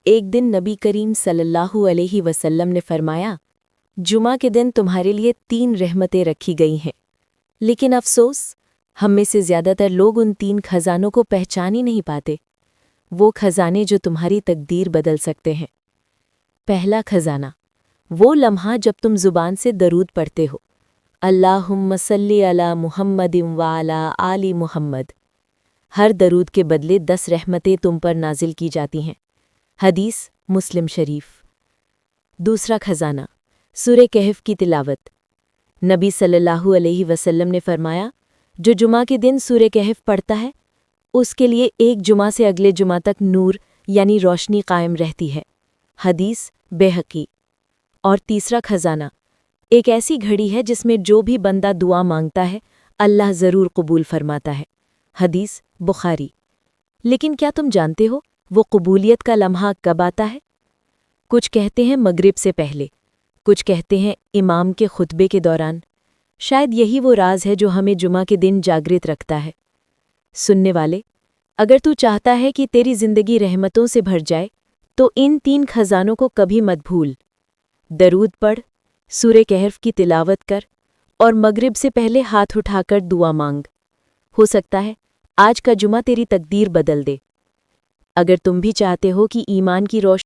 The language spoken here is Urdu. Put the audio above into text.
ایک دن نبی کریم صلی اللہ علیہ وسلم نے فرمایا، جمعہ کے دن تمہارے لیے 3 رحمتیں رکھی گئی ہیں، لیکن افسوس ہم میں سے زیادہ تر لوگ ان 3 خزانوں کو پہچان ہی نہیں پاتے، وہ خزانے جو تمہاری تقدیر بدل سکتے ہیں۔ پہلا خزانہ، وہ لمحہ جب تم زبان سے درود پڑھتے ہو، اللہم صلی علی محمد وعلی آل محمد۔ ہر درود کے بدلے 10 رحمتیں تم پر نازل کی جاتی ہیں۔ حدیث مسلم شریف۔ دوسرا خزانہ، سورہ کہف کی تلاوت۔ نبی صلی اللہ علیہ وسلم نے فرمایا، جو جمعہ کے دن سورہ کہف پڑھتا ہے، اس کے لیے ایک جمعہ سے اگلے جمعہ تک نور یعنی روشنی قائم رہتی ہے۔ حدیث بیہقی۔ اور تیسرا خزانہ، ایک ایسی گھڑی ہے جس میں جو بھی بندہ دعا مانگتا ہے اللہ ضرور قبول فرماتا ہے۔ حدیث بخاری۔ لیکن کیا تم جانتے ہو وہ قبولیت کا لمحہ کب آتا ہے؟ کچھ کہتے ہیں مغرب سے پہلے، کچھ کہتے ہیں امام کے خطبے کے دوران۔ شاید یہی وہ راز ہے جو ہمیں جمعہ کے دن جاگرت رکھتا ہے۔ سننے والے، اگر تو چاہتا ہے کہ تیری زندگی رحمتوں سے بھر جائے تو ان 3 خزانوں کو کبھی مت بھول۔ درود پڑھ، سورہ کہف کی تلاوت کر، اور مغرب سے پہلے ہاتھ اٹھا کر دعا مانگ۔ ہو سکتا ہے آج کا جمعہ تیری تقدیر بدل دے۔ اگر تم بھی چاہتے ہو کہ ایمان کی روشنی